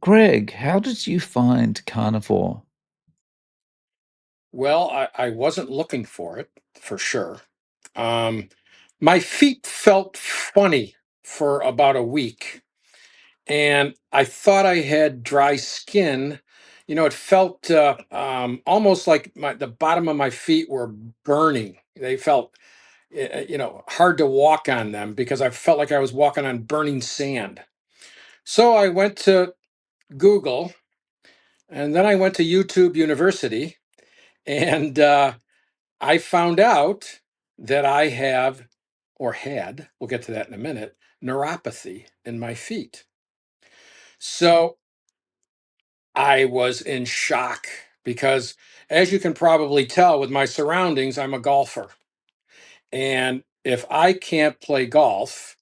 Greg, how did you find carnivore? Well, I wasn't looking for it for sure. Um, my feet felt funny for about a week, and I thought I had dry skin. It felt almost like the bottom of my feet were burning. They felt, hard to walk on them because I felt like I was walking on burning sand. So I went to Google, and then I went to YouTube University, and I found out that I have, or had, we'll get to that in a minute, neuropathy in my feet. So I was in shock because, as you can probably tell with my surroundings, I'm a golfer. And if I can't play golf,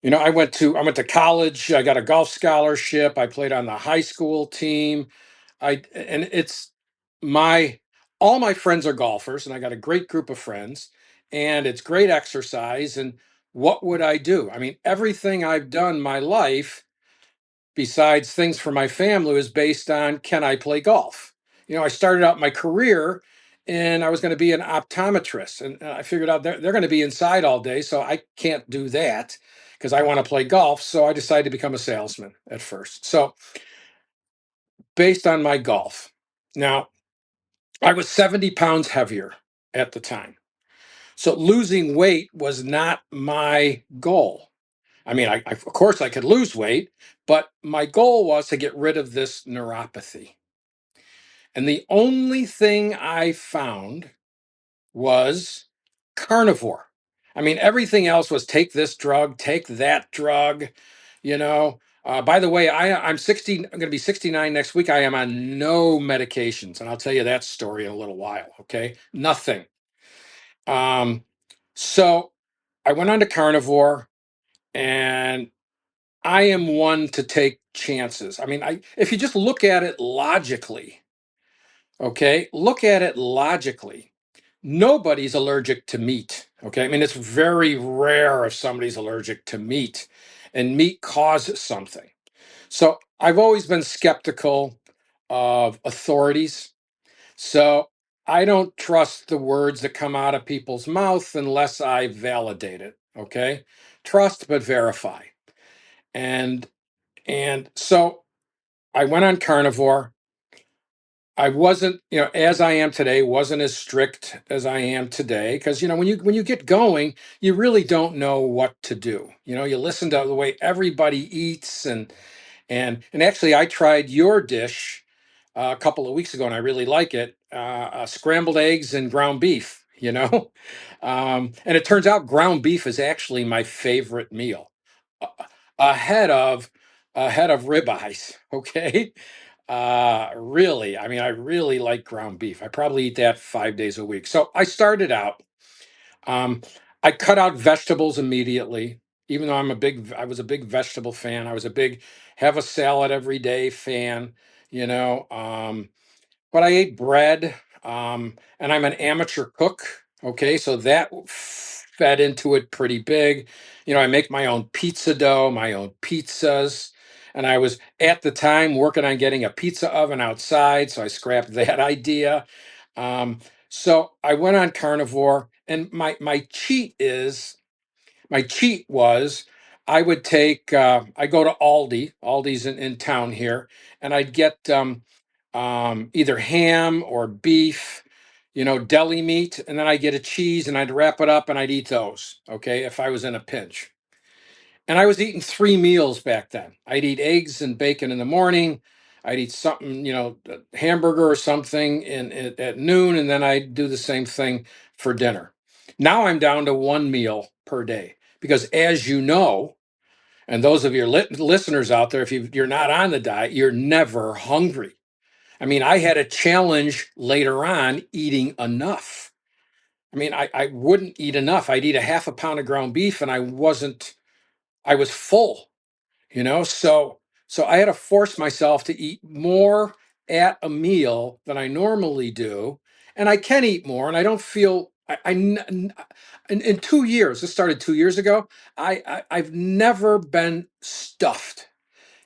I went to college, I got a golf scholarship, I played on the high school team. And it's my all my friends are golfers, and I got a great group of friends, and it's great exercise. And what would I do? I mean, everything I've done my life, besides things for my family, was based on, can I play golf? I started out my career and I was going to be an optometrist, and I figured out they're going to be inside all day, so I can't do that because I want to play golf. So I decided to become a salesman at first. So based on my golf. Now, I was 70 pounds heavier at the time. So losing weight was not my goal. I mean, of course I could lose weight, but my goal was to get rid of this neuropathy. And the only thing I found was carnivore. I mean, everything else was take this drug, take that drug, you know. By the way, I'm 60. I'm going to be 69 next week. I am on no medications, and I'll tell you that story in a little while. Okay, nothing. Um, so I went on to carnivore, and I am one to take chances. I mean, if you just look at it logically, okay, look at it logically. Nobody's allergic to meat. Okay. I mean, it's very rare if somebody's allergic to meat, and meat causes something. So I've always been skeptical of authorities. So I don't trust the words that come out of people's mouth unless I validate it. Okay. Trust but verify. And so I went on carnivore. I wasn't, as I am today, wasn't as strict as I am today, because when you get going, you really don't know what to do. You listen to the way everybody eats, and actually, I tried your dish a couple of weeks ago, and I really like it. Scrambled eggs and ground beef. And it turns out ground beef is actually my favorite meal, uh, ahead of ribeyes. Okay, really, I mean, I really like ground beef. I probably eat that 5 days a week. So I started out. Um, I cut out vegetables immediately, even though I was a big vegetable fan. I was a big have a salad every day fan, you know. But I ate bread, and I'm an amateur cook. Okay, so that fed into it pretty big. I make my own pizza dough, my own pizzas. And I was at the time working on getting a pizza oven outside, so I scrapped that idea. Um, so I went on carnivore, and my cheat was I would I go to Aldi's in town here, and I'd get either ham or beef, deli meat, and then I'd get a cheese and I'd wrap it up and I'd eat those, okay, if I was in a pinch. And I was eating 3 meals back then. I'd eat eggs and bacon in the morning. I'd eat something, a hamburger or something at noon, and then I'd do the same thing for dinner. Now I'm down to 1 meal per day because, as you know, and those of your listeners out there, if you're not on the diet, you're never hungry. I mean, I had a challenge later on eating enough. I mean, I wouldn't eat enough. I'd eat a half a pound of ground beef, and I was full, so I had to force myself to eat more at a meal than I normally do. And I can eat more, and I don't feel, in 2 years, this started 2 years ago, I've never been stuffed.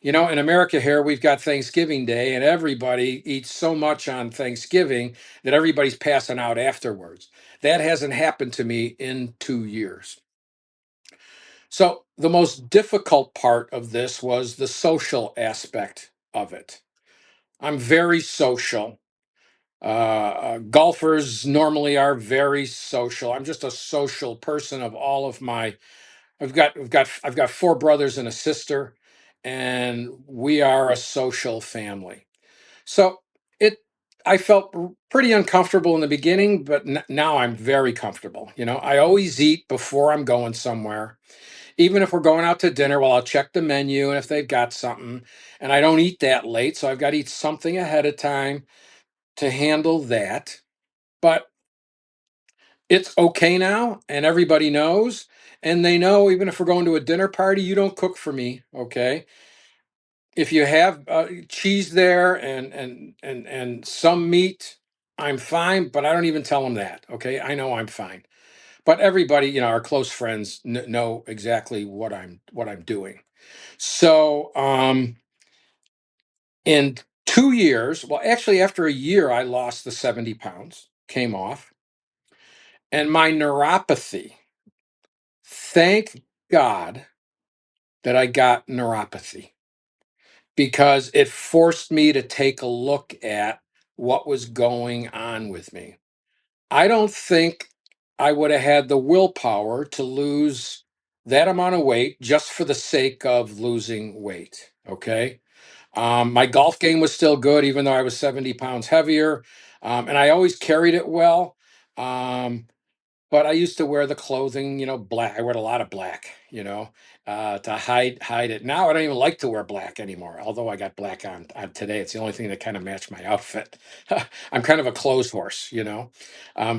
In America here, we've got Thanksgiving Day, and everybody eats so much on Thanksgiving that everybody's passing out afterwards. That hasn't happened to me in 2 years. So, the most difficult part of this was the social aspect of it. I'm very social. Golfers normally are very social. I'm just a social person. Of all of my, I've got 4 brothers and a sister, and we are a social family. So it, I felt pretty uncomfortable in the beginning, but now I'm very comfortable. I always eat before I'm going somewhere. Even if we're going out to dinner, well, I'll check the menu and if they've got something, and I don't eat that late, so I've got to eat something ahead of time to handle that. But it's okay now, and everybody knows, and they know even if we're going to a dinner party, you don't cook for me, okay? If you have cheese there and some meat, I'm fine, but I don't even tell them that, okay? I know I'm fine. But everybody, our close friends know exactly what I'm doing. So, in 2 years, well, actually, after a year, I lost the 70 pounds, came off, and my neuropathy. Thank God that I got neuropathy because it forced me to take a look at what was going on with me. I don't think I would have had the willpower to lose that amount of weight just for the sake of losing weight. Okay. My golf game was still good, even though I was 70 pounds heavier. And I always carried it well. Um, but I used to wear the clothing, black. I wear a lot of black, to hide it. Now I don't even like to wear black anymore. Although I got black on today, it's the only thing that kind of matched my outfit. I'm kind of a clothes horse.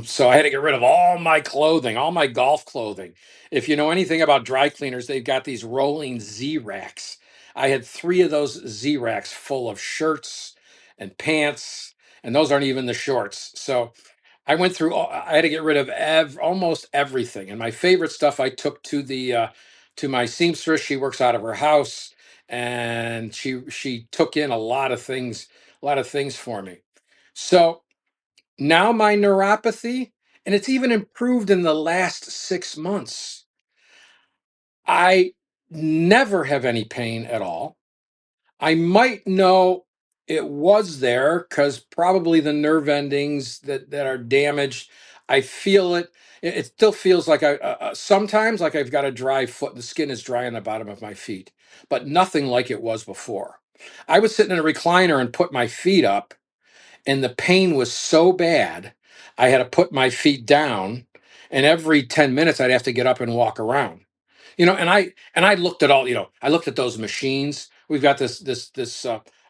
So I had to get rid of all my clothing, all my golf clothing. If you know anything about dry cleaners, they've got these rolling Z racks. I had 3 of those Z racks full of shirts and pants, and those aren't even the shorts. So I went through. I had to get rid of almost everything, and my favorite stuff I took to my seamstress. She works out of her house, and she took in a lot of things for me. So now my neuropathy, and it's even improved in the last 6 months. I never have any pain at all. I might know it was there because probably the nerve endings that are damaged. I feel it. It still feels like sometimes like I've got a dry foot. The skin is dry on the bottom of my feet, but nothing like it was before. I was sitting in a recliner and put my feet up, and the pain was so bad, I had to put my feet down, and every 10 minutes I'd have to get up and walk around. And I looked at I looked at those machines. We've got this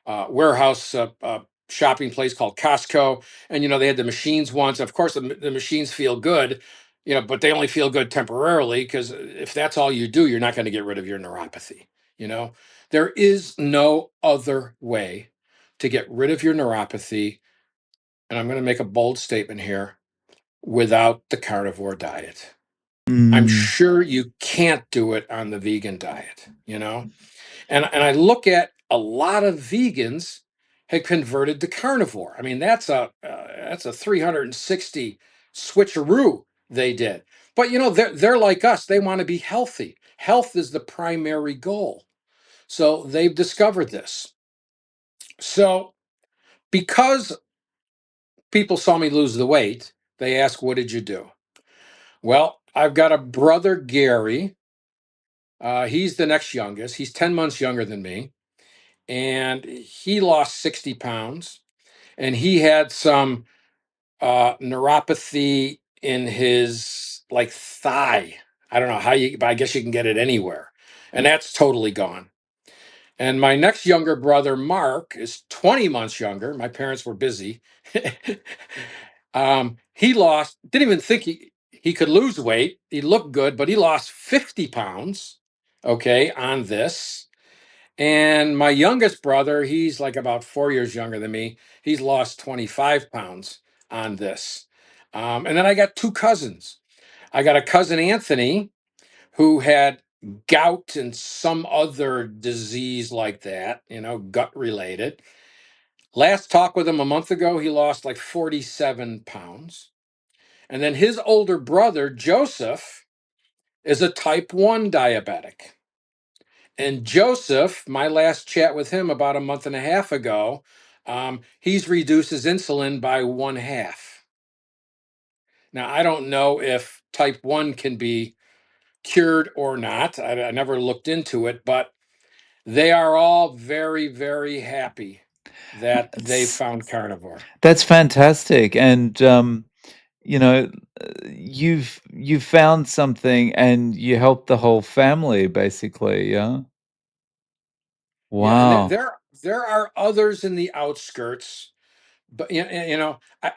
warehouse shopping place called Costco, and they had the machines once. Of course, the machines feel good, but they only feel good temporarily because if that's all you do, you're not going to get rid of your neuropathy. You know, there is no other way to get rid of your neuropathy, and I'm going to make a bold statement here, without the carnivore diet. I'm Mm, sure you can't do it on the vegan diet. And I look at a lot of vegans had converted to carnivore. I mean, that's a 360 switcheroo they did. But they're like us. They want to be healthy. Health is the primary goal. So they've discovered this. So because people saw me lose the weight, they ask, "What did you do?" Well, I've got a brother, Gary. He's the next youngest. He's 10 months younger than me. And he lost 60 pounds. And he had some neuropathy in his like thigh. I don't know but I guess you can get it anywhere. And that's totally gone. And my next younger brother, Mark, is 20 months younger. My parents were busy. He didn't even think he could lose weight. He looked good, but he lost 50 pounds, okay, on this. And my youngest brother, he's like about 4 years younger than me. He's lost 25 pounds on this. And then I got 2 cousins. I got a cousin, Anthony, who had gout and some other disease like that, gut related. Last talk with him a month ago, he lost like 47 pounds. And then his older brother, Joseph, is a type 1 diabetic. And Joseph, my last chat with him about a month and a half ago, he's reduced his insulin by one half. Now, I don't know if type 1 can be cured or not. I never looked into it, but they are all very, very happy that they It's found carnivore. that's fantastic, and you know, you've found something, and you helped the whole family, basically. Yeah. Yeah, and Wow. there are others in the outskirts, but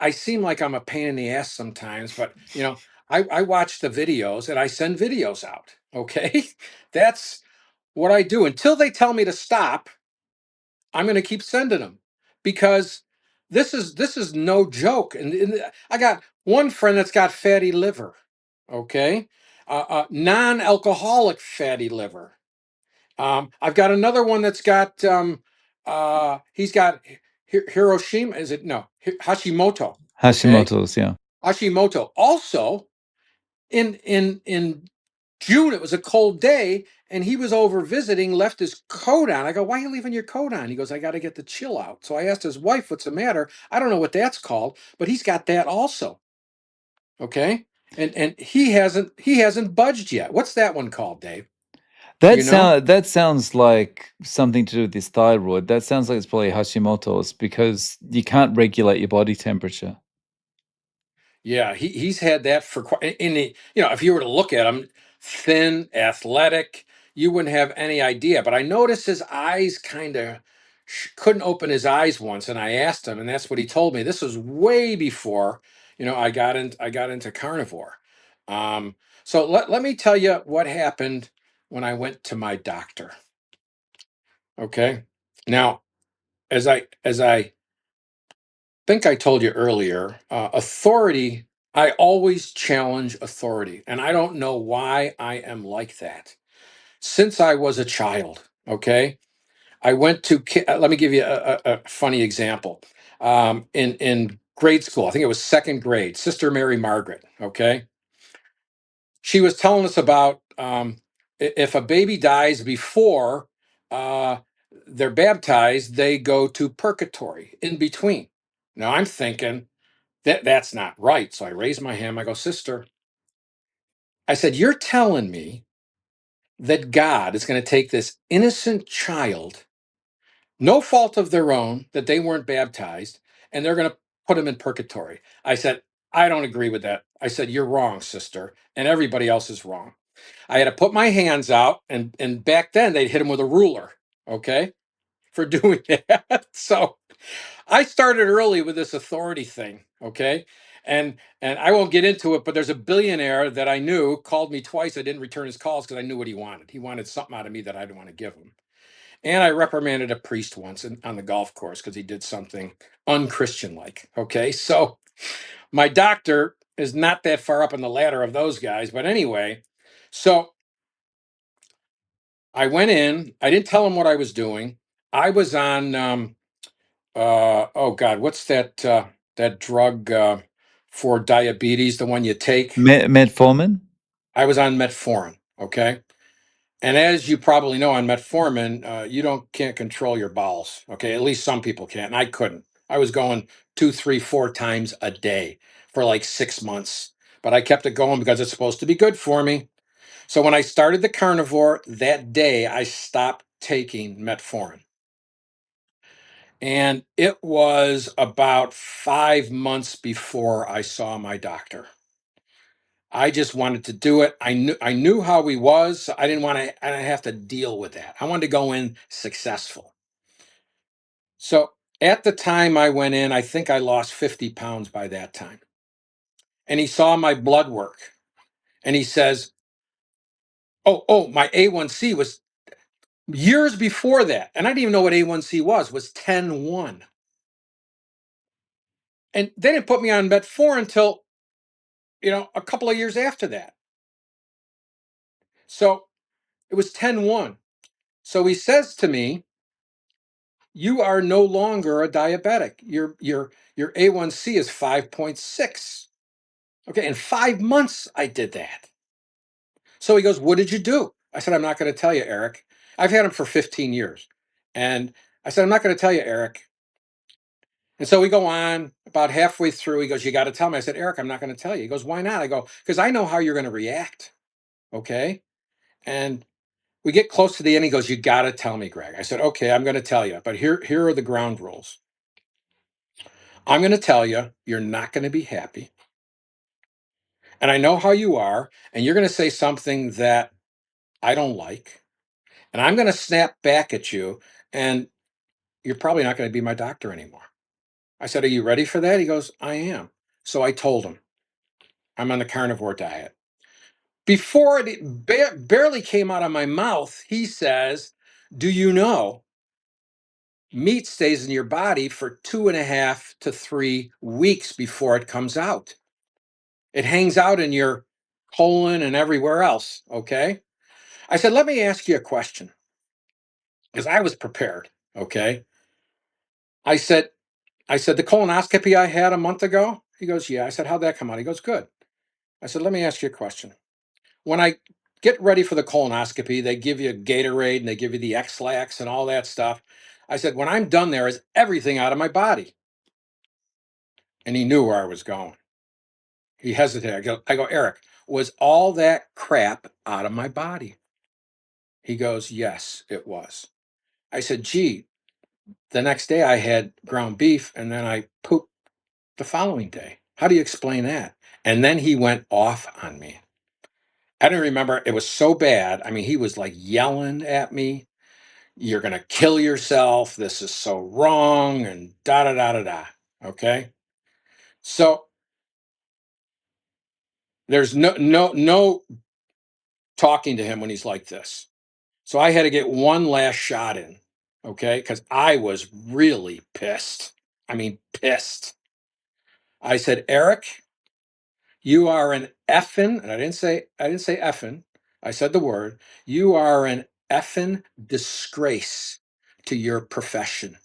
I seem like I'm a pain in the ass sometimes, but I watch the videos and I send videos out. Okay, that's what I do until they tell me to stop. I'm going to keep sending them because this is no joke. And I got one friend that's got fatty liver. Okay, non-alcoholic fatty liver. I've got another one that's got he's got Hiroshima. Is it no Hashimoto? Okay, Hashimoto's, yeah. Hashimoto. Also, in June, it was a cold day, and he was over visiting, left his coat on. I go, "Why are you leaving your coat on?" He goes, "I got to get the chill out." So I asked his wife, "What's the matter?" I don't know what that's called, but he's got that also. Okay, and he hasn't budged yet. What's that one called, Dave? Do you know? That sounds like something to do with this thyroid. That sounds like it's probably Hashimoto's because you can't regulate your body temperature. Yeah, he's had that for quite. If you were to look at him, thin, athletic, you wouldn't have any idea. But I noticed his eyes kind of couldn't open his eyes once, and I asked him, and that's what he told me. This was way before I got into carnivore. Um, so let me tell you what happened when I went to my doctor. Okay, now as I think I told you earlier, authority, I always challenge authority. And I don't know why I am like that. Since I was a child, okay, I went to, let me give you a funny example. In grade school, I think it was second grade, Sister Mary Margaret, okay, she was telling us about if a baby dies before uh, they're baptized, they go to purgatory in between. Now I'm thinking, that's not right. So I raised my hand. I go, "Sister," I said, "you're telling me that God is going to take this innocent child, no fault of their own, that they weren't baptized, and they're going to put them in purgatory." I said, "I don't agree with that." I said, "You're wrong, sister, and everybody else is wrong." I had to put my hands out, and back then they'd hit him with a ruler, okay, for doing that. So I started early with this authority thing, okay? And I won't get into it, but there's a billionaire that I knew called me twice. I didn't return his calls because I knew what he wanted. He wanted something out of me that I didn't want to give him. And I reprimanded a priest once on the golf course because he did something unchristian like. Okay. So my doctor is not that far up on the ladder of those guys. But anyway, so I went in, I didn't tell him what I was doing. I was on oh God, what's that drug for diabetes, the one you take? Metformin? I was on metformin, okay? And as you probably know, on metformin, you don't can't control your bowels, okay? At least some people can't, and I couldn't. I was going two, three, four times a day for like 6 months, but I kept it going because it's supposed to be good for me. So when I started the carnivore that day, I stopped taking metformin. And it was about 5 months before I saw my doctor. I just wanted to do it. I knew how he was. So I didn't want to. I didn't have to deal with that. I wanted to go in successful. So at the time I went in, I think I lost 50 pounds by that time. And he saw my blood work, and he says, "Oh, my A1C was years before that, and I didn't even know what A1C was 10.1." And they didn't put me on metformin until a couple of years after that. So It was 10-1. So he says to me, "You are no longer a diabetic. Your A1C is 5.6." Okay, in 5 months I did that. So he goes, "What did you do?" I said, "I'm not going to tell you, Eric. I've had him for 15 years." And I said, "I'm not going to tell you, Eric." And so we go on about halfway through. He goes, "You got to tell me." I said, "Eric, I'm not going to tell you." He goes, "Why not?" I go, "Because I know how you're going to react." Okay. And we get close to the end. He goes, "You got to tell me, Greg." I said, "Okay, I'm going to tell you. But here are the ground rules. I'm going to tell you, you're not going to be happy. And I know how you are. And you're going to say something that I don't like. And I'm going to snap back at you. And you're probably not going to be my doctor anymore." I said, "Are you ready for that?" He goes, "I am." So I told him, I'm on the carnivore diet. Before it barely came out of my mouth, he says, "Do you know meat stays in your body for 2.5 to 3 weeks before it comes out? It hangs out in your colon and everywhere else." Okay. I said, "Let me ask you a question," because I was prepared. Okay. I said, "The colonoscopy I had a month ago." He goes, "Yeah." I said, "How'd that come out?" He goes, "Good." I said, "Let me ask you a question. When I get ready for the colonoscopy, they give you Gatorade and they give you the X-Lax and all that stuff." I said, "When I'm done there, is everything out of my body?" And he knew where I was going. He hesitated. I go, "Eric, was all that crap out of my body?" He goes, "Yes, it was." I said, "Gee, the next day I had ground beef and then I pooped the following day. How do you explain that?" And then he went off on me. I don't remember. It was so bad. I mean, he was like yelling at me. "You're going to kill yourself. This is so wrong." And da da da da da. Okay. So there's no talking to him when he's like this. So I had to get one last shot in. Okay. Because I was really pissed. I mean, pissed. I said, "Eric, you are an effing," and I didn't say effing. I said the word. "You are an effing disgrace to your profession.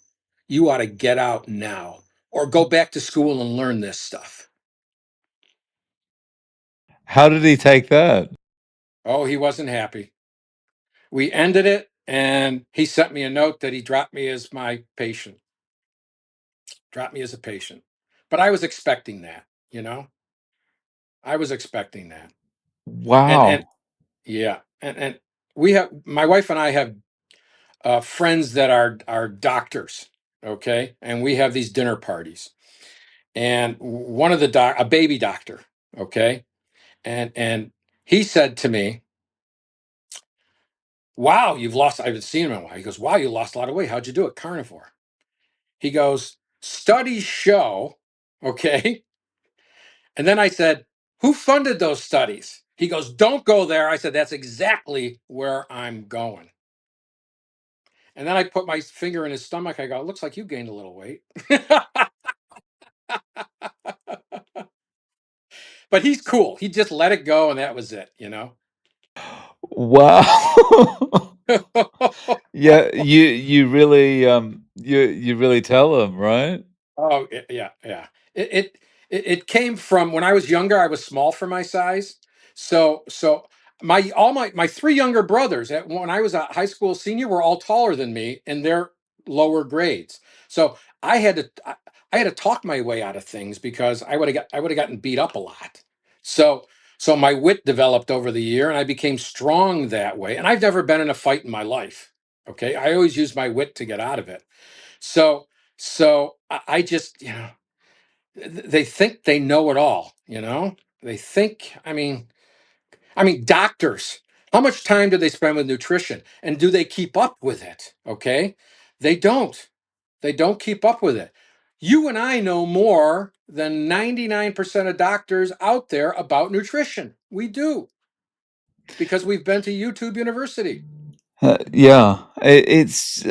You ought to get out now or go back to school and learn this stuff." How did he take that? Oh, he wasn't happy. We ended it and he sent me a note that he dropped me as my patient, dropped me as a patient. But I was expecting that, you know? I was expecting that. And Wow. yeah, and we have my wife and I have friends that are doctors, okay, and we have these dinner parties, and one of the a baby doctor, okay, and he said to me, "Wow, you've lost." I haven't seen him in a while. He goes, "Wow, you lost a lot of weight. How'd you do it?" "Carnivore." He goes, "Studies show," okay, and then I said, "Who funded those studies?" He goes, "Don't go there." I said, "That's exactly where I'm going." And then I put my finger in his stomach. I go, "It looks like you gained a little weight." But he's cool. He just let it go and that was it, you know? Wow. Yeah, you really, you really tell them, right? Oh, yeah, yeah. It, it it came from when I was younger. I was small for my size, so my three younger brothers when I was a high school senior were all taller than me in their lower grades. So I had to talk my way out of things because I would have gotten beat up a lot. So so my wit developed over the year, and I became strong that way. And I've never been in a fight in my life. Okay, I always use my wit to get out of it. So so I just, they think they know it all, They think, I mean, doctors, how much time do they spend with nutrition and do they keep up with it? Okay? They don't. They don't keep up with it. You and I know more than 99% of doctors out there about nutrition. We do because we've been to YouTube University. Yeah, it's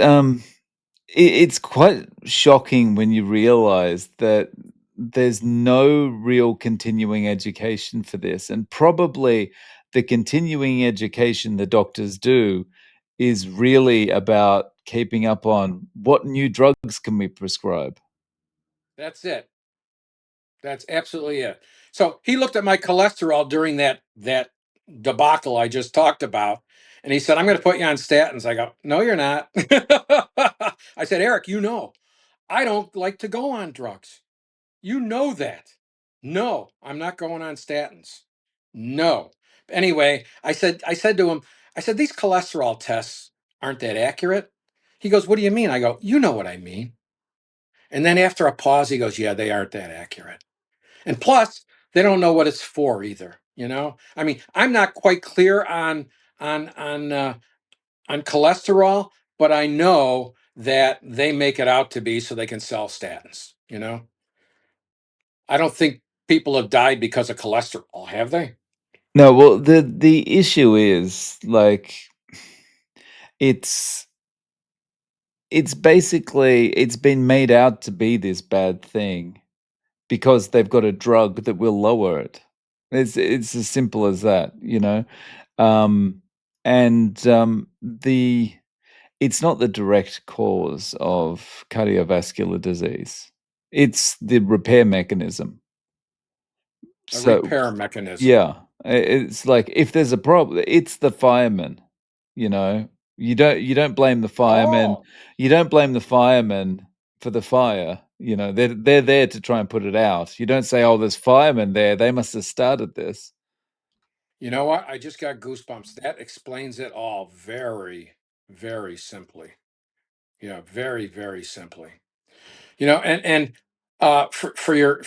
quite shocking when you realize that there's no real continuing education for this, and probably the continuing education the doctors do is really about keeping up on what new drugs can we prescribe. That's it. That's absolutely it. So he looked at my cholesterol during that debacle I just talked about, and he said, "I'm going to put you on statins." I go, "No, you're not." I said, "Eric, you know, I don't like to go on drugs. You know that. No, I'm not going on statins. No." Anyway, I said to him, I said, "These cholesterol tests aren't that accurate." He goes, "What do you mean?" I go, "You know what I mean." And then after a pause, he goes, "Yeah, they aren't that accurate. And plus, they don't know what it's for either. You know, I mean, I'm not quite clear on on uh, on cholesterol, but I know that they make it out to be so they can sell statins. You know, I don't think people have died because of cholesterol, have they? No, well, the issue is like it's it's basically it's been made out to be this bad thing because they've got a drug that will lower it. It's as simple as that, you know. Um, and the it's not the direct cause of cardiovascular disease. It's the repair mechanism. A So repair mechanism. yeah, it's like if there's a problem, it's the firemen, you know? You don't blame the firemen Oh, you don't blame the firemen for the fire, you know? They're there to try and put it out. You don't say, "Oh, there's firemen there, they must have started this." you know what? I just got goosebumps. That explains it all very, very simply. Yeah, very, very simply. You know, and for your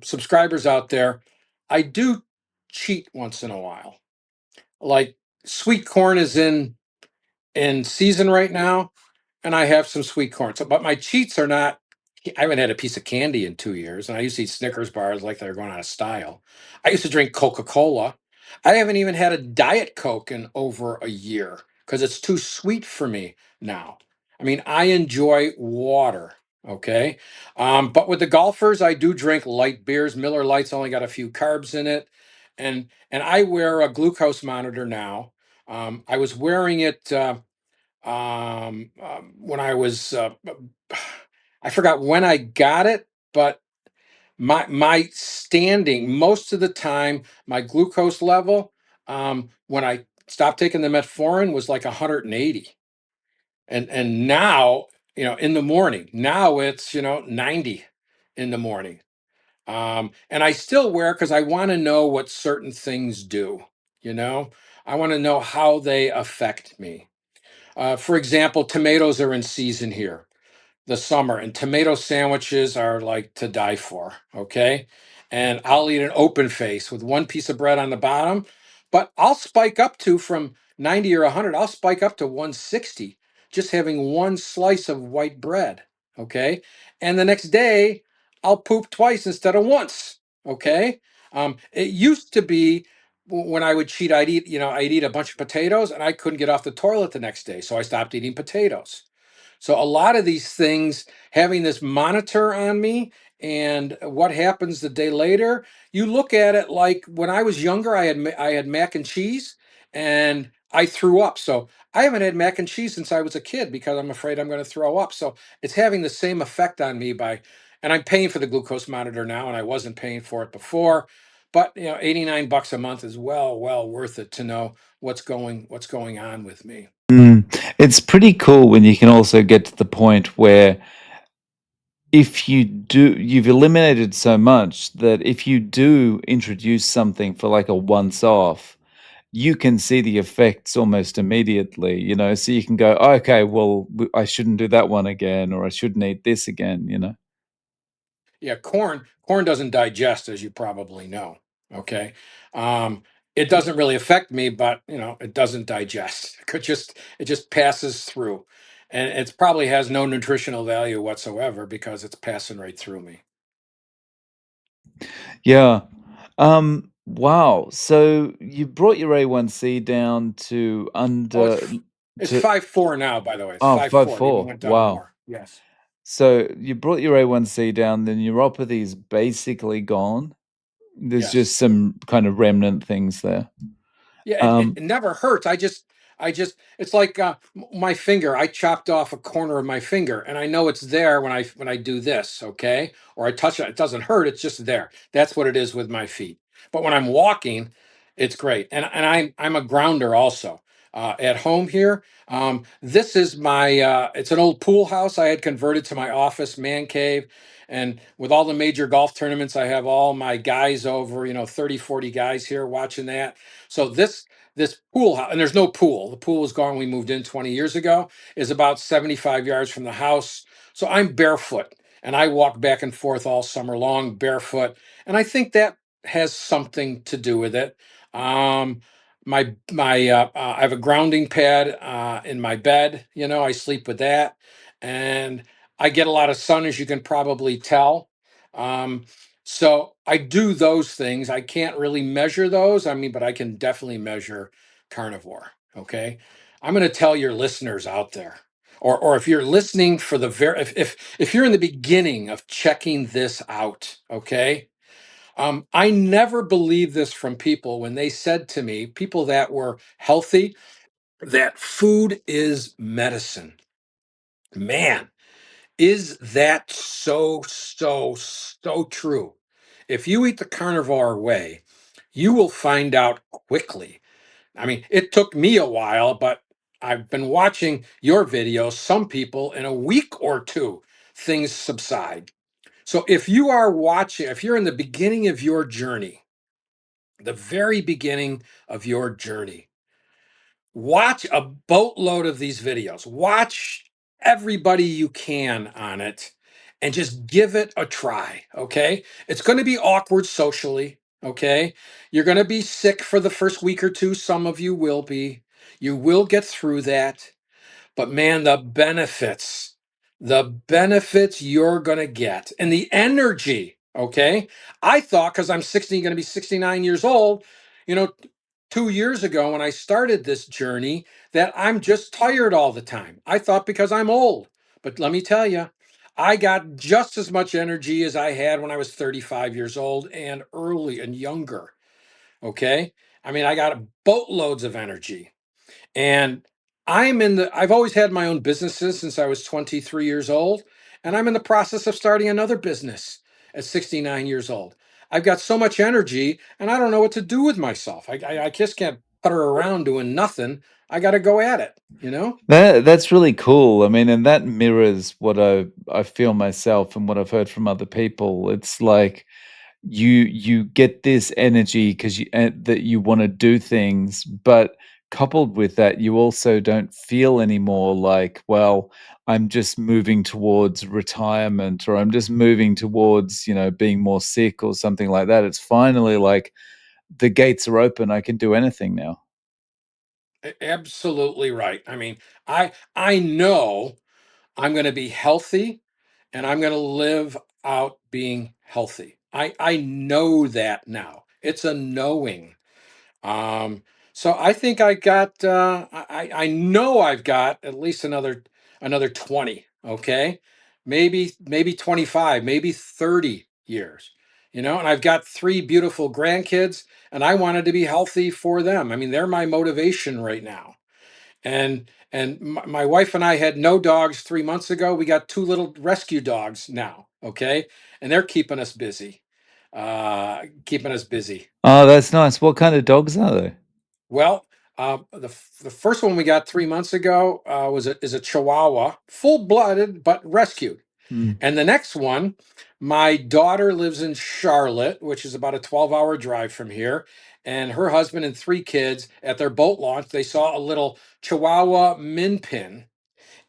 subscribers out there, I do cheat once in a while. Like sweet corn is in season right now, and I have some sweet corn. So, but my cheats are not. I haven't had a piece of candy in 2 years, and I used to eat Snickers bars like they're going out of style. I used to drink Coca Cola. I haven't even had a Diet Coke in over a year because it's too sweet for me now. I mean, I enjoy water. Okay, but with the golfers, I do drink light beers. Miller Lite's only got a few carbs in it, and I wear a glucose monitor now. I was wearing it. When I was I forgot when I got it, but my standing most of the time, my glucose level when I stopped taking the metformin was like 180, and now in the morning now it's 90 in the morning. And I still wear because I want to know what certain things do. You know, I want to know how they affect me. For example, tomatoes are in season here, the summer, and tomato sandwiches are like to die for. Okay. And I'll eat an open face with one piece of bread on the bottom, but I'll spike up to from 90 or 100, I'll spike up to 160 just having one slice of white bread. Okay. And the next day, I'll poop twice instead of once. Okay. It used to be when I would cheat, I'd eat a bunch of potatoes and I couldn't get off the toilet the next day. So I stopped eating potatoes. So a lot of these things, having this monitor on me and what happens the day later, you look at it like when I was younger, I had mac and cheese and I threw up. So I haven't had mac and cheese since I was a kid because I'm afraid I'm going to throw up. So it's having the same effect on me and I'm paying for the glucose monitor now, and I wasn't paying for it before. But 89 bucks a month is well worth it to know what's going on with me. Mm. It's pretty cool when you can also get to the point where if you've eliminated so much that if you do introduce something for like a once off, you can see the effects almost immediately, you know, so you can go, "Okay, well, I shouldn't do that one again, or I shouldn't eat this again," you know? Yeah, corn doesn't digest, as you probably know. Okay. Um, it doesn't really affect me, but it doesn't digest. It just passes through. And it probably has no nutritional value whatsoever because it's passing right through me. Yeah. Wow. So you brought your A1C down to Oh, under it's to 5.4 now, by the way. It's oh, 5.4. It even 5.4. went down Wow. more. Yes. So you brought your A1C down, the neuropathy is basically gone? There's Yes. just some kind of remnant things there. Yeah, it Um, never hurts. It's like my finger. I chopped off a corner of my finger, and I know it's there when I do this, okay, or I touch it. It doesn't hurt. It's just there. That's what it is with my feet. But when I'm walking, it's great. And I'm a grounder also. At home here, this is my. It's an old pool house I had converted to my office man cave. And with all the major golf tournaments, I have all my guys over, 30, 40 guys here watching that. So this pool house, and there's no pool. The pool is gone. We moved in 20 years ago. Is about 75 yards from the house. So I'm barefoot, and I walk back and forth all summer long barefoot, and I think that has something to do with it. Um, I have a grounding pad in my bed. I sleep with that, and I get a lot of sun, as you can probably tell. Um, so I do those things. I can't really measure those. I mean, but I can definitely measure carnivore. Okay. I'm going to tell your listeners out there, or if you're listening for the very, if you're in the beginning of checking this out, okay. I never believed this from people when they said to me, people that were healthy, that food is medicine. Man, is that so true? If you eat the carnivore way, you will find out quickly. I mean, it took me a while, but I've been watching your videos. Some people in a week or two, things subside. So if you are watching, if you're in the beginning of your journey, the very beginning of your journey, watch a boatload of these videos. Watch everybody you can on it and just give it a try. Okay. It's going to be awkward socially. Okay. You're going to be sick for the first week or two. Some of you will be. You will get through that. But man, the benefits you're going to get and the energy. Okay. I thought because I'm 60, going to be 69 years old, you know, 2 years ago when I started this journey, that I'm just tired all the time. I thought because I'm old. But let me tell you, I got just as much energy as I had when I was 35 years old and early and younger. Okay. I mean, I got boatloads of energy. And I've always had my own businesses since I was 23 years old, and I'm in the process of starting another business at 69 years old. I've got so much energy, and I don't know what to do with myself. I just can't putter around doing nothing. I got to go at it, you know? that's really cool. I mean, and that mirrors what I feel myself and what I've heard from other people. It's like you get this energy because that you want to do things, but coupled with that, you also don't feel anymore like, well, I'm just moving towards retirement, or I'm just moving towards, being more sick or something like that. It's finally like the gates are open. I can do anything now. Absolutely right. I mean, I know I'm going to be healthy and I'm going to live out being healthy. I know that now. It's a knowing. Um, so I think I got I know I've got at least another 20, okay? Maybe 25, maybe 30 years. And I've got three beautiful grandkids and I wanted to be healthy for them. I mean, they're my motivation right now. And my wife and I had no dogs 3 months ago. We got two little rescue dogs now, okay? And they're keeping us busy. Keeping us busy. Oh, that's nice. What kind of dogs are they? Well, the first one we got 3 months ago is a Chihuahua, full blooded but rescued. Mm. And the next one, my daughter lives in Charlotte, which is about a 12-hour drive from here. And her husband and three kids at their boat launch, they saw a little Chihuahua min pin,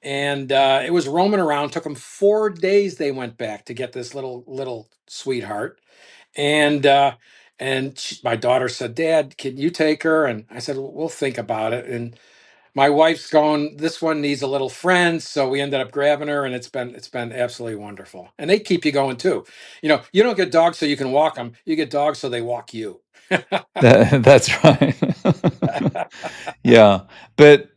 and it was roaming around. Took them 4 days. They went back to get this little sweetheart, and my daughter said, "Dad, can you take her?" And I said, "We'll think about it." And my wife's going, "This one needs a little friend," so we ended up grabbing her, and it's been absolutely wonderful. And they keep you going too. You don't get dogs so you can walk them. You get dogs so they walk you. That's right. Yeah, but,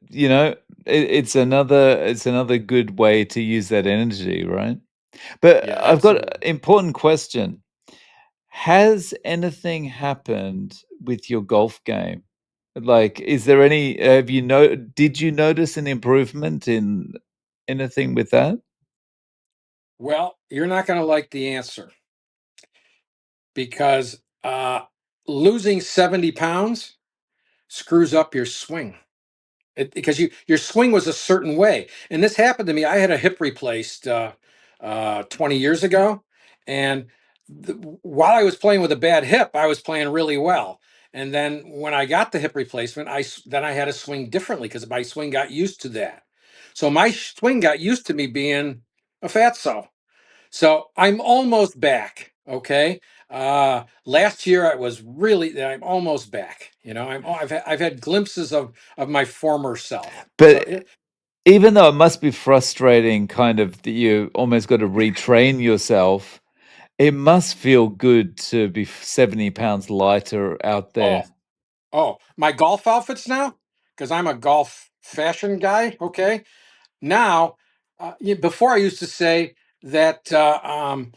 it's another good way to use that energy, right? But Yeah, I've got an absolutely. important question. Has anything happened with your golf game? Like, is there any have you know did you notice an improvement in anything with that? Well, you're not going to like the answer because losing 70 pounds screws up your swing. Because your swing was a certain way. And this happened to me. I had a hip replaced 20 years ago, and while I was playing with a bad hip, I was playing really well. And then when I got the hip replacement, then I had to swing differently because my swing got used to that. So my swing got used to me being a fatso. So I'm almost back. Okay. Last year I was really, I'm almost back. You know, I've had glimpses of my former self. So But even though it must be frustrating kind of that you almost got to retrain yourself, it must feel good to be 70 pounds lighter out there. oh, my golf outfits now, because I'm a golf fashion guy. Okay. Now, before I used to say that I'd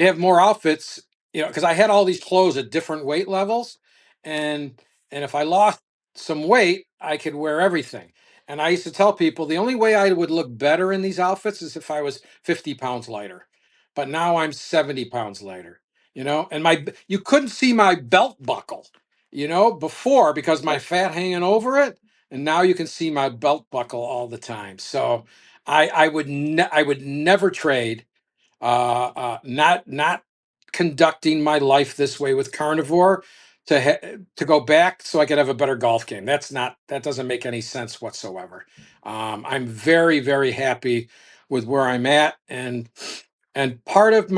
have more outfits, you know, because I had all these clothes at different weight levels, and if I lost some weight, I could wear everything. And I used to tell people the only way I would look better in these outfits is if I was 50 pounds lighter. But now I'm 70 pounds lighter, you know, and you couldn't see my belt buckle, you know, before because my fat hanging over it, and now you can see my belt buckle all the time. So I would never trade not conducting my life this way with carnivore to go back so I could have a better golf game. That doesn't make any sense whatsoever. I'm very happy with where I'm at, and part of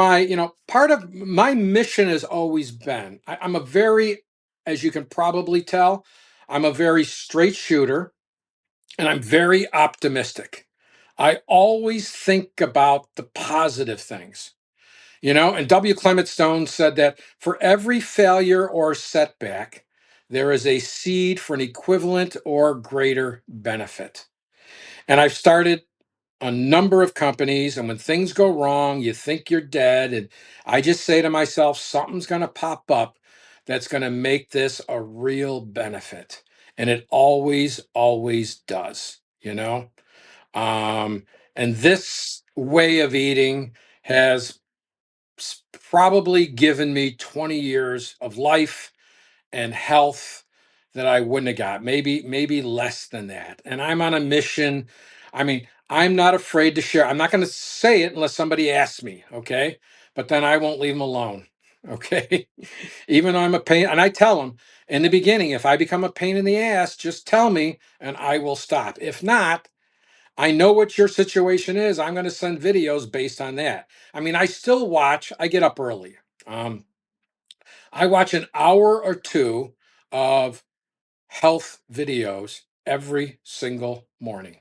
my mission has always been I'm a very, as you can probably tell, I'm a very straight shooter, and I'm very optimistic. I always think about the positive things, you know. And W. Clement Stone said that for every failure or setback, there is a seed for an equivalent or greater benefit. And I've started a number of companies, and when things go wrong, you think you're dead. And I just say to myself, something's going to pop up that's going to make this a real benefit. And it always does, you know? Um, and this way of eating has probably given me 20 years of life and health that I wouldn't have got. Maybe less than that. And I'm on a mission. I mean, I'm not afraid to share. I'm not going to say it unless somebody asks me, okay? But then I won't leave them alone. Okay? Even though I'm a pain, and I tell them in the beginning, if I become a pain in the ass, just tell me and I will stop. If not, I know what your situation is. I'm going to send videos based on that. I mean, I still watch, I get up early. Um, I watch an hour or two of health videos every single morning,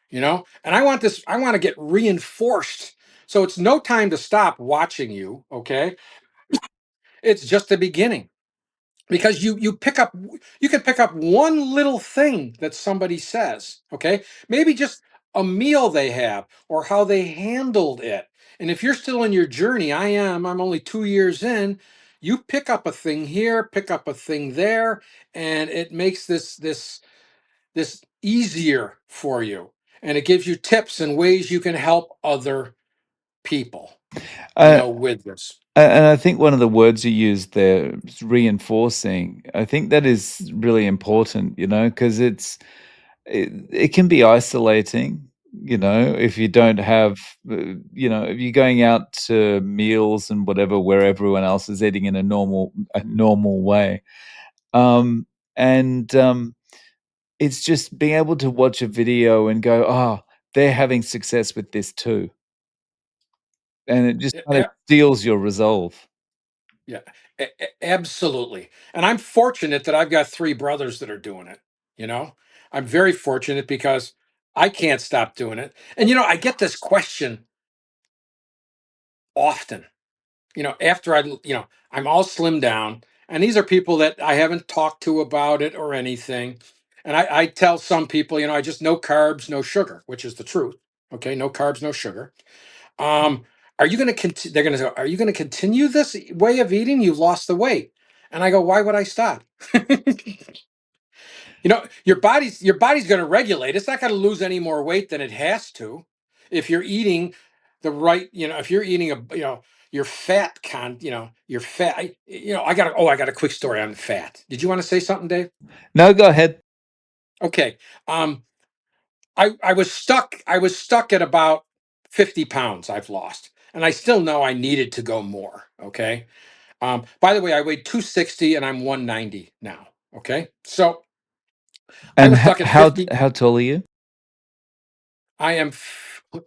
you know? And I want to get reinforced. So it's no time to stop watching you, okay? It's just the beginning. Because you can pick up one little thing that somebody says, okay? Maybe just a meal they have or how they handled it. And if you're still in your journey, I'm only 2 years in, you pick up a thing here, pick up a thing there, and it makes this easier for you. And it gives you tips and ways you can help other people, you Uh, know, with this. and I think one of the words you used there is reinforcing. I think that is really important, you know, because it can be isolating, you know, if you don't have, if you're going out to meals and whatever where everyone else is eating in a normal way. Um, and it's just being able to watch a video and go, oh, they're having success with this too. And it just kind of steals your resolve. Yeah, absolutely. And I'm fortunate that I've got three brothers that are doing it. You know, I'm very fortunate because I can't stop doing it. And, you know, I get this question often, you know, after I'm all slimmed down. And these are people that I haven't talked to about it or anything. And I tell some people, you know, I just no carbs, no sugar, which is the truth. Okay, no carbs, no sugar. Um, are you going to continue? They're going to go, are you going to continue this way of eating? You've lost the weight. And I go, why would I stop? Your body's going to regulate. It's not going to lose any more weight than it has to. If you're eating the right, if you're eating your fat your fat. I got a quick story on fat. Did you want to say something, Dave? No, go ahead. Okay. I was stuck at about 50 pounds I've lost. And I still know I needed to go more. Okay. By the way, I weighed 260 and I'm 190 now. Okay. So I And was stuck at how 50. how tall are you?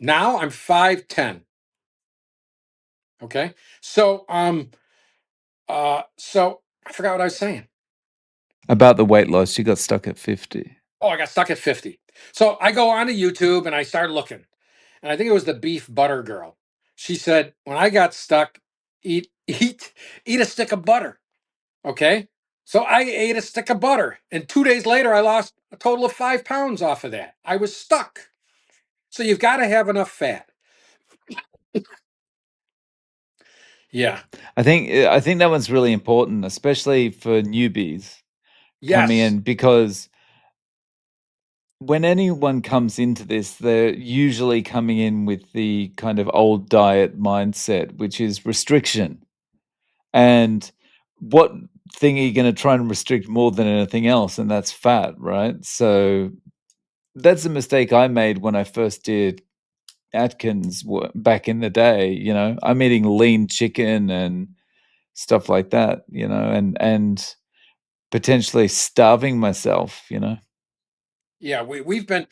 Now I'm 5'10". Okay. So I forgot what I was saying. About the weight loss, you got stuck at 50. Oh, I got stuck at 50. So I go onto YouTube and I started looking. And I think it was the beef butter girl. She said, when I got stuck, eat a stick of butter. Okay. So I ate a stick of butter. And 2 days later, I lost a total of 5 pounds off of that. I was stuck. So you've got to have enough fat. Yeah. I think that one's really important, especially for newbies coming Yes. in, because when anyone comes into this, they're usually coming in with the kind of old diet mindset, which is restriction. And what thing are you going to try and restrict more than anything else? And that's fat, right? So that's a mistake I made when I first did Atkins back in the day. I'm eating lean chicken and stuff like that, and potentially starving myself. Yeah, we've been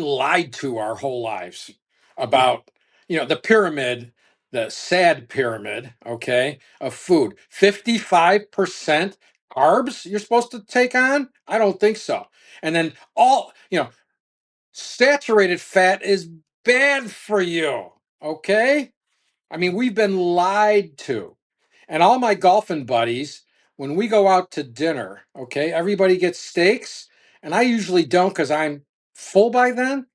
lied to our whole lives about the pyramid, the sad pyramid, okay, of food. 55% carbs you're supposed to take on? I don't think so. And then saturated fat is bad for you, okay? I mean, we've been lied to. And all my golfing buddies, when we go out to dinner, okay, everybody gets steaks. And I usually don't because I'm full by then.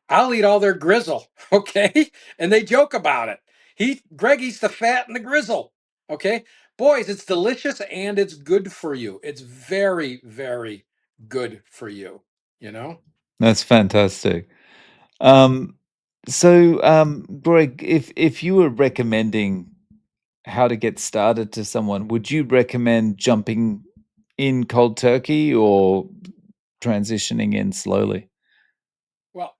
I'll eat all their grizzle, okay? And they joke about it. Greg eats the fat and the grizzle, okay? Boys, it's delicious and it's good for you. It's very, very good for you, you know? That's fantastic. Um, Greg, if you were recommending how to get started to someone, would you recommend jumping in cold turkey or transitioning in slowly? Well,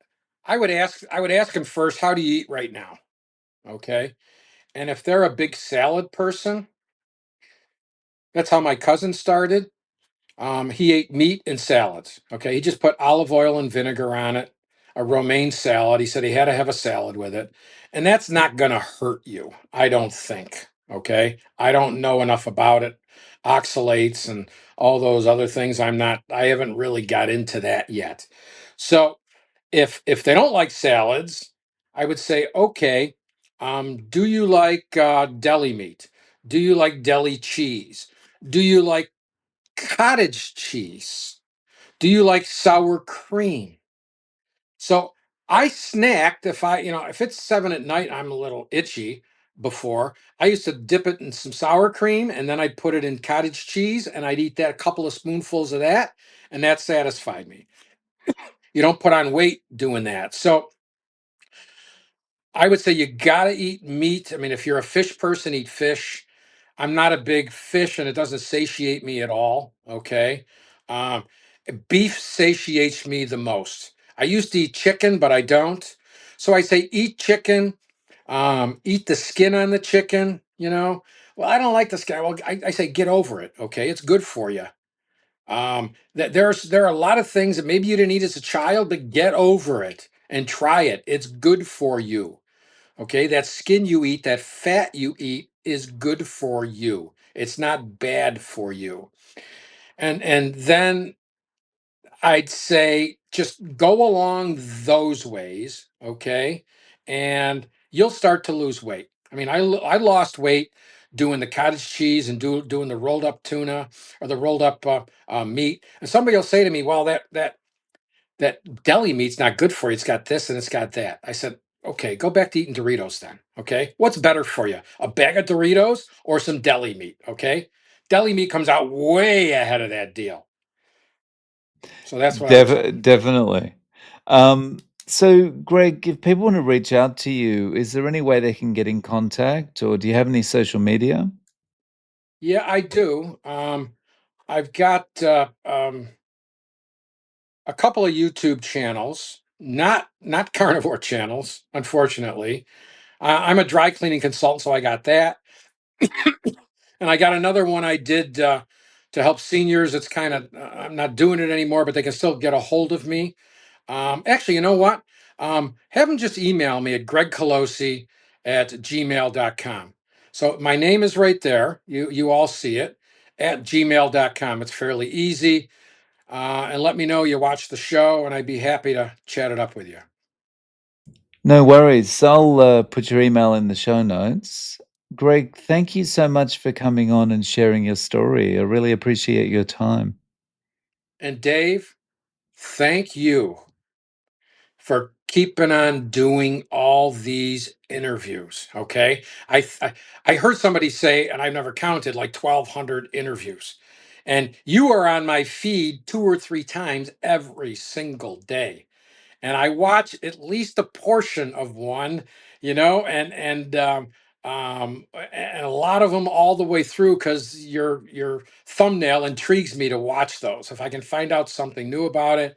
I would ask them first, how do you eat right now? Okay. And if they're a big salad person, that's how my cousin started. He ate meat and salads. Okay. He just put olive oil and vinegar on it, a romaine salad. He said he had to have a salad with it. And that's not going to hurt you, I don't think. Okay. I don't know enough about it. Oxalates and all those other things. I haven't really got into that yet. So if they don't like salads, I would say, okay, do you like deli meat? Do you like deli cheese? Do you like cottage cheese? Do you like sour cream? So I snacked if it's 7 at night, I'm a little itchy before. I used to dip it in some sour cream and then I'd put it in cottage cheese and I'd eat that a couple of spoonfuls of that and that satisfied me. You don't put on weight doing that. So I would say you gotta eat meat. I mean, if you're a fish person, eat fish. I'm not a big fish, and it doesn't satiate me at all. Okay, um, beef satiates me the most. I used to eat chicken, but I don't. So I say eat chicken. Eat the skin on the chicken. Well, I don't like the skin. Well, I say get over it. Okay, it's good for you. That there are a lot of things that maybe you didn't eat as a child, but get over it and try it. It's good for you. Okay, that skin you eat, that fat you eat is good for you. It's not bad for you. And then I'd say just go along those ways, okay? And you'll start to lose weight. I mean, I lost weight doing the cottage cheese and doing the rolled up tuna or the rolled up meat. And somebody will say to me, "Well, that deli meat's not good for you. It's got this and it's got that." I said, Okay, go back to eating Doritos then. Okay, what's better for you, a bag of Doritos or some deli meat? Okay, deli meat comes out way ahead of that deal. So that's what I would tell people. Definitely. Um, so Greg, if people want to reach out to you, is there any way they can get in contact, or do you have any social media? Yeah, I do. I've got a couple of YouTube channels, not carnivore channels, unfortunately. I'm a dry cleaning consultant, so I got that. And I got another one I did to help seniors. It's kind of, I'm not doing it anymore, but they can still get a hold of me. Actually, you know what? Have them just email me at gregcolosi@gmail.com. So my name is right there. You all see it at gmail.com. It's fairly easy. And let me know you watch the show, and I'd be happy to chat it up with you. No worries. I'll put your email in the show notes. Greg, thank you so much for coming on and sharing your story. I really appreciate your time. And Dave, thank you for keeping on doing all these interviews. Okay, I heard somebody say, and I've never counted, like 1,200 interviews, and you are on my feed 2 or 3 times every single day, and I watch at least a portion of one, and a lot of them all the way through because your thumbnail intrigues me to watch those. If I can find out something new about it,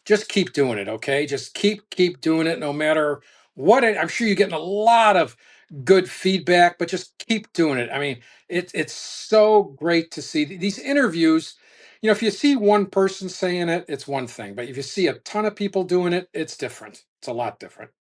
just keep doing it. Okay, just keep doing it, no matter what. I'm sure you're getting a lot of good feedback, but just keep doing it. I mean, it's so great to see these interviews. If you see one person saying it, it's one thing, but if you see a ton of people doing it, it's different. It's a lot different.